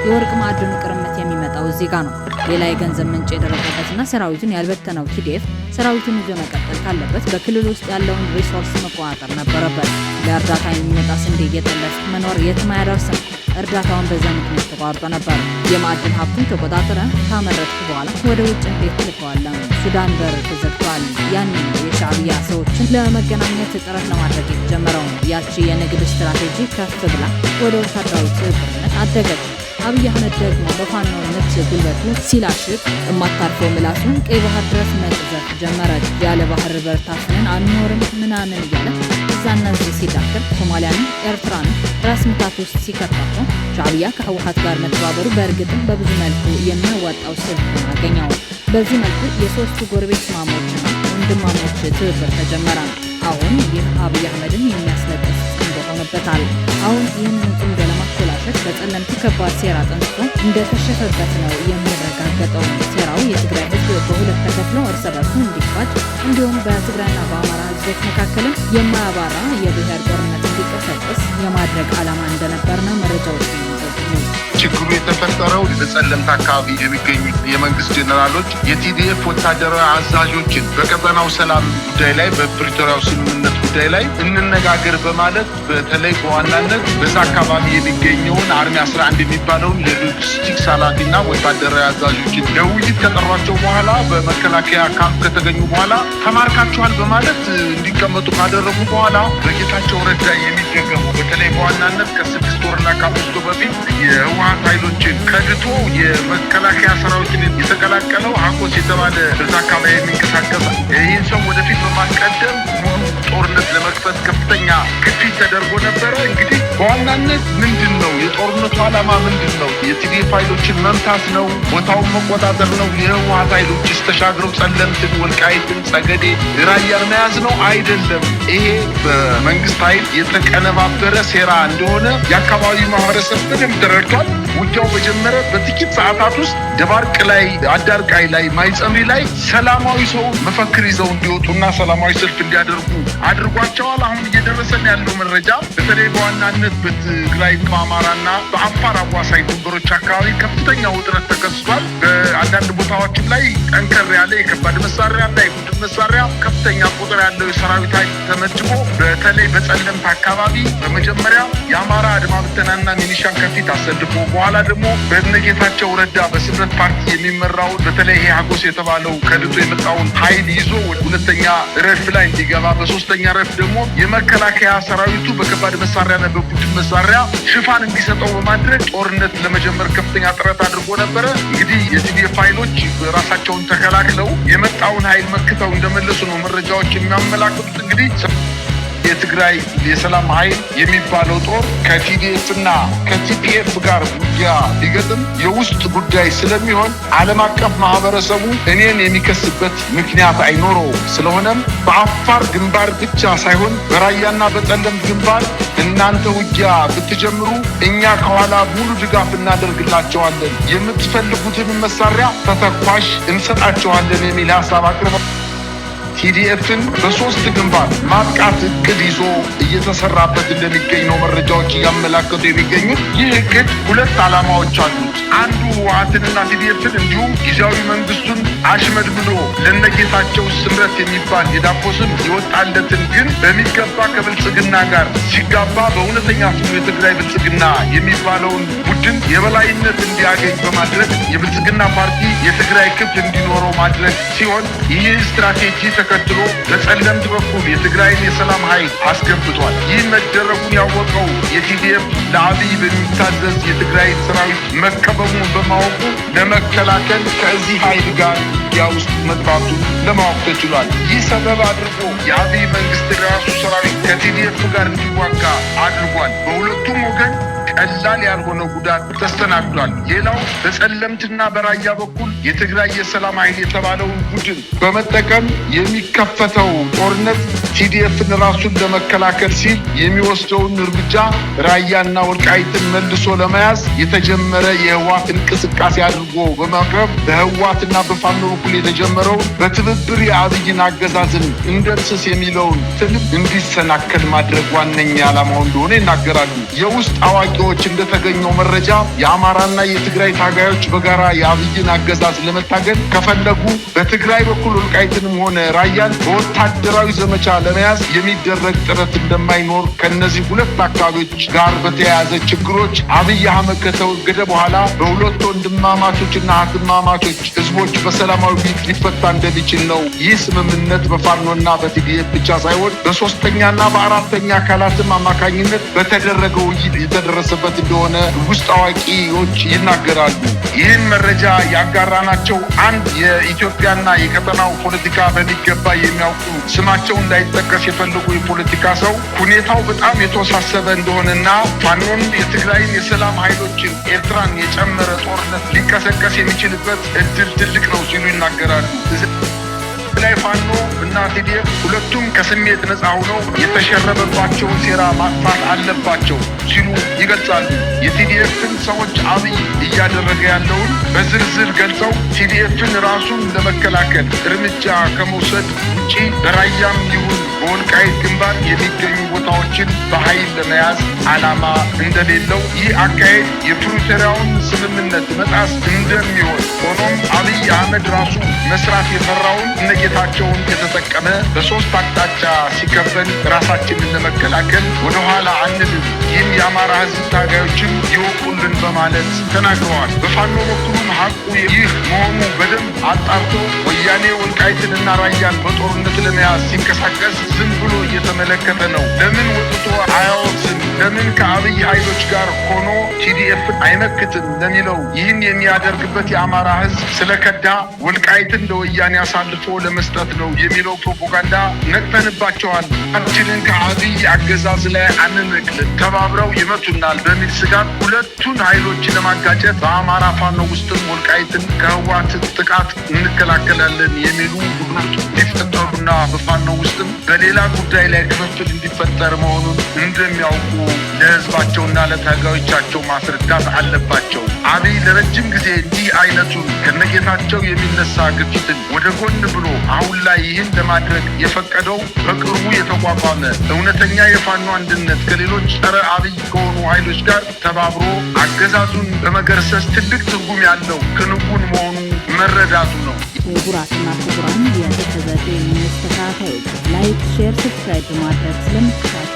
የወርቅ ማዕድኑ ቅርምት የሚመጣ የመጣው እዚህ ጋር ነው። ሌላ የገንዘብ ምንጭ የደረሰበትና ሰራዊቱን ያልበተነው ቲዲኤፍ ሰራዊቱን ይዞ መቀጠል ካለበት በክልል ውስጥ ያለውን ሪሶርስ መቆጣጠር ነበረበት። ለእርዳታ የሚመጣ ስንዴ እየጠለፍ መኖር የትም አያደርስም። እርዳታውን በዛ ምክንያት ተቋርጦ ነበር። የማዕድን ሀብቱን ተቆጣጠረ ካመረትኩ በኋላ ወደ ውጭ እንዴት ልከዋለሁ? ሱዳን በር ተዘግቷል። ያን የሻዕቢያ ሰዎችን ለመገናኘት ጥረት ለማድረግ የተጀመረው ያቺ የንግድ ስትራቴጂ ከፍ ብላ ወደ ወታደራዊ ትብብርነት አደገች። አብይ አህመድ ደግሞ በፋኖነት ጉልበቱ ሲላሽቅ የማታርፈው ምላሱን ቀይ ባህር ድረስ መቅዘፍ ጀመረች። ያለ ባህር በር ታፍነን አንኖርም ምናምን እያለ እዛና እዚህ ሲዳክር ሶማሊያንም ኤርትራንም ራስ ምታት ውስጥ ሲከታቸው ሻዕቢያ ከህወሓት ጋር መተባበሩ በእርግጥም በብዙ መልኩ የሚያዋጣው ስልት አገኘው። በዚህ መልኩ የሶስቱ ጎረቤት ማሞችና ወንድማሞች ትብብር ተጀመረ። አሁን ይህ አብይ አህመድን የሚያስለቅስ ሆኖበታል። አሁን ይህንን ጽምዶ ለማኮላሸት በጸለምት ከባድ ሴራ ጠንስቶ እንደተሸፈበት ነው የሚረጋገጠው። ሴራው የትግራይ ህዝብ በሁለት ተከፍሎ እርስ በርሱ እንዲፋጭ እንዲሁም በትግራይና በአማራ ህዝቦች መካከልም የማያባራ የብሔር ጦርነት እንዲቀሰቅስ የማድረግ ዓላማ እንደነበር ነው መረጃዎች የሚጠቁሙ። ችግሩ የተፈጠረው በጸለምት አካባቢ የሚገኙ የመንግስት ጄኔራሎች የቲዲኤፍ ወታደራዊ አዛዦችን በቀጠናው ሰላም ጉዳይ ላይ በፕሪቶሪያው ስምምነት ጉዳይ ላይ እንነጋገር በማለት በተለይ በዋናነት በዛ አካባቢ የሚገኘውን አርሚ 11 የሚባለውን የሎጂስቲክስ ኃላፊና ወታደራዊ አዛዦችን ለውይይት ከጠሯቸው በኋላ በመከላከያ ካምፕ ከተገኙ በኋላ ተማርካቸዋል በማለት እንዲቀመጡ ካደረጉ በኋላ በጌታቸው ረዳ የሚደገሙ በተለይ በዋናነት ከ6 ወርና ከ5 ወር በፊት የህወሓት ኃይሎችን ከድቶ የመከላከያ ሰራዊትን የተቀላቀለው ሀጎስ የተባለ በዛ አካባቢ የሚንቀሳቀስ ይህን ሰው ወደፊት በማስቀደም ሙሉ ጦርነት ለመክፈት ከፍተኛ ግፊት ተደርጎ ነበረ። እንግዲህ በዋናነት ምንድን ነው የጦርነቱ ዓላማ ምንድን ነው? የቲዲኤፍ ኃይሎችን መምታት ነው? ቦታውን መቆጣጠር ነው? የህወሓት ኃይሎችስ ተሻግረው ጸለምትን፣ ወልቃይትን፣ ጸገዴ፣ ራያን መያዝ ነው? አይደለም። ይሄ በመንግስት ኃይል የተቀነባበረ ሴራ እንደሆነ የአካባቢው ማህበረሰብ በደንብ ተረድቷል። ውጊያው በጀመረ በጥቂት ሰዓታት ውስጥ ደባርቅ ላይ፣ አዳርቃይ ላይ፣ ማይጸምሪ ላይ ሰላማዊ ሰው መፈክር ይዘው እንዲወጡና ሰላማዊ ሰልፍ እንዲያደርጉ አድርጓቸዋል። አሁን እየደረሰን ያለው መረጃ በተለይ በዋናነት በትግራይ በአማራና በአፋር አዋሳኝ ድንበሮች አካባቢ ከፍተኛ ውጥረት ተከስቷል። በአንዳንድ ቦታዎችም ላይ ጠንከር ያለ የከባድ መሳሪያና የቡድን መሳሪያ ከፍተኛ ቁጥር ያለው የሰራዊት ኃይል ተመድቦ በተለይ በጸለምት አካባቢ በመጀመሪያ የአማራ አድማ ብተናና ሚሊሻን ከፊት አሰልፎ በኋላ ደግሞ በነጌታቸው ረዳ በስምረት ፓርቲ የሚመራውን በተለይ ይሄ ሀጎስ የተባለው ከድቶ የመጣውን ኃይል ይዞ ወደ ሁለተኛ ረድፍ ላይ እንዲገባ፣ በሶስተኛ ረድፍ ደግሞ የመከላከያ ሰራዊቱ በከባድ መሳሪያና በቡድን መሳሪያ ሽፋን እንዲሰጠው በማድረግ ጦርነት ለመጀመር ከፍተኛ ጥረት አድርጎ ነበረ። እንግዲህ የቲዲኤፍ ኃይሎች ራሳቸውን ተከላክለው የመጣውን ኃይል መክተው እንደመለሱ ነው መረጃዎች የሚያመላክቱት። እንግዲህ የትግራይ የሰላም ኃይል የሚባለው ጦር ከቲዲኤፍ እና ከቲፒኤፍ ጋር ውጊያ ሊገጥም የውስጥ ጉዳይ ስለሚሆን ዓለም አቀፍ ማህበረሰቡ እኔን የሚከስበት ምክንያት አይኖረው። ስለሆነም በአፋር ግንባር ብቻ ሳይሆን በራያና በጸለምት ግንባር እናንተ ውጊያ ብትጀምሩ እኛ ከኋላ ሙሉ ድጋፍ እናደርግላቸዋለን፣ የምትፈልጉትን መሳሪያ ተተኳሽ እንሰጣቸዋለን የሚል ሀሳብ አቅርበው ቲዲኤፍን በሶስት ግንባር ማጥቃት እቅድ ይዞ እየተሰራበት እንደሚገኝ ነው መረጃዎች እያመላከቱ የሚገኙት። ይህ እቅድ ሁለት ዓላማዎች አሉት። አንዱ ህወሓትንና ቲዲኤፍን እንዲሁም ጊዜያዊ መንግስቱን አሽመድምዶ ለነጌታቸው ስምረት የሚባል የዳቦ ስም የወጣለትን ግን በሚገባ ከብልጽግና ጋር ሲጋባ በእውነተኛ ስሙ የትግራይ ብልጽግና የሚባለውን ቡድን የበላይነት እንዲያገኝ በማድረግ የብልጽግና ፓርቲ የትግራይ ክፍል እንዲኖረው ማድረግ ሲሆን ይህ ስትራቴጂ ተከትሎ በጸለምት በኩል የትግራይን የሰላም ኃይል አስገብቷል። ይህ መደረጉን ያወቀው የቲዲኤፍ ለአብይ በሚታዘዝ የትግራይ ሰራዊት መከበቡን በማወቁ ለመከላከል ከዚህ ኃይል ጋር ውጊያ ውስጥ መግባቱን ለማወቅ ተችሏል። ይህ ሰበብ አድርጎ የአብይ መንግስት ራሱ ሰራዊት ከቲዲኤፍ ጋር እንዲዋጋ አድርጓል። በሁለቱም ወገን ቀላል ያልሆነ ጉዳት ተስተናግዷል። ሌላው በጸለምትና በራያ በኩል የትግራይ የሰላም ኃይል የተባለውን ቡድን በመጠቀም የሚከፈተው ጦርነት ቲዲኤፍን ራሱን ለመከላከል ሲል የሚወስደውን እርምጃ ራያና ወልቃይትን መልሶ ለመያዝ የተጀመረ የህወሓት እንቅስቃሴ አድርጎ በማቅረብ በህወሓትና በፋኖ በኩል የተጀመረው በትብብር የአብይን አገዛዝን እንደምስስ የሚለውን ትልም እንዲሰናከል ማድረግ ዋነኛ ዓላማው እንደሆነ ይናገራሉ። የውስጥ አዋቂዎች ቪዲዮዎች እንደተገኘው መረጃ የአማራና የትግራይ ታጋዮች በጋራ የአብይን አገዛዝ ለመታገል ከፈለጉ በትግራይ በኩል ወልቃይትንም ሆነ ራያን በወታደራዊ ዘመቻ ለመያዝ የሚደረግ ጥረት እንደማይኖር ከነዚህ ሁለት አካባቢዎች ጋር በተያያዘ ችግሮች አብይ አህመድ ከተወገደ በኋላ በሁለት ወንድማማቾችና እህትማማቾች ህዝቦች በሰላማዊ ውይይት ሊፈታ እንደሚችል ነው። ይህ ስምምነት በፋኖና በቲዲኤፍ ብቻ ሳይሆን በሶስተኛና በአራተኛ አካላትም አማካኝነት በተደረገው ውይይት የተደረሰበት እንደሆነ ውስጥ አዋቂዎች ይናገራሉ። ይህን መረጃ ያጋራናቸው አንድ የኢትዮጵያና የቀጠናው ፖለቲካ በሚገባ የሚያውቁ ስማቸው እንዳይጠቀስ የፈለጉ የፖለቲካ ሰው ሁኔታው በጣም የተወሳሰበ እንደሆነና ፋኖን የትግራይን የሰላም ኃይሎችን ኤርትራን የጨመረ ጦርነት ሊቀሰቀስ የሚችልበት እድል ትልቅ ነው ሲሉ ይናገራሉ። ላይ ፋኖ እና ቲዲኤፍ ሁለቱም ከስሜት ነፃ ሆነው የተሸረበባቸውን ሴራ ማጥፋት አለባቸው ሲሉ ይገልጻሉ። የቲዲኤፍን ሰዎች አብይ እያደረገ ያለውን በዝርዝር ገልጸው ቲዲኤፍን ራሱን ለመከላከል እርምጃ ከመውሰድ ውጪ በራያም ይሁን በወልቃይት ግንባር የሚገኙ ቦታዎችን በኃይል ለመያዝ ዓላማ እንደሌለው፣ ይህ አካሄድ የፕሪቶሪያውን ስምምነት መጣስ እንደሚሆን፣ ሆኖም አብይ አህመድ ራሱ መስራት የፈራውን እነጌታቸውን የተጠቀመ በሶስት አቅጣጫ ሲከበን ራሳችንን ለመከላከል ወደኋላ አንልም፣ ይህም የአማራ ህዝብ ታጋዮችም ይወቁልን በማለት ተናግረዋል። በፋኖ በኩልም ሀቁ ይህ መሆኑ በደንብ አጣርቶ ወያኔ ወልቃይትንና ራያን በጦርነት ለመያዝ ሲንቀሳቀስ ዝም ብሎ እየተመለከተ ነው። ለምን ወጥቶ አያወግዝም? ለምን ከአብይ ኃይሎች ጋር ሆኖ ቲዲኤፍን አይመክትም ለሚለው ይህን የሚያደርግበት የአማራ ህዝብ ስለከዳ ወልቃይትን ለወያኔ አሳልፎ ለመስጠት ነው የሚለው ፕሮፓጋንዳ ነቅተንባቸዋል። አችንን ከአብይ አገዛዝ ላይ አንነቅልም፣ ተባብረው ይመቱናል በሚል ስጋት ሁለቱን ኃይሎች ለማጋጨት በአማራ ፋኖ ውስጥም ወልቃይትን ከህወሓት ጥቃት እንከላከላለን የሚሉ ቡድኖች እንዲፈጠሩና በፋኖ ውስጥም በሌላ ጉዳይ ላይ ክፍፍል እንዲፈጠር መሆኑን እንደሚያውቁ ለህዝባቸውና ለታጋዮቻቸው ማስረዳት አለባቸው። አብይ ለረጅም ጊዜ እንዲህ አይነቱን ከነጌታቸው የሚነሳ ግፊትን ወደ ጎን ብሎ አሁን ላይ ይህን ለማድረግ የፈቀደው በቅርቡ የተቋቋመ እውነተኛ የፋኖ አንድነት ከሌሎች ጸረ አብይ ከሆኑ ኃይሎች ጋር ተባብሮ አገዛዙን በመገርሰስ ትልቅ ትርጉም ያለው ክንውን መሆኑ መረዳቱ ነው። ክቡራትና ክቡራን የተከታታይ ኒውስ ተከታታዮች ላይክ፣ ሼር፣ ሰብስክራይብ በማድረግ ስለምትከታተሉ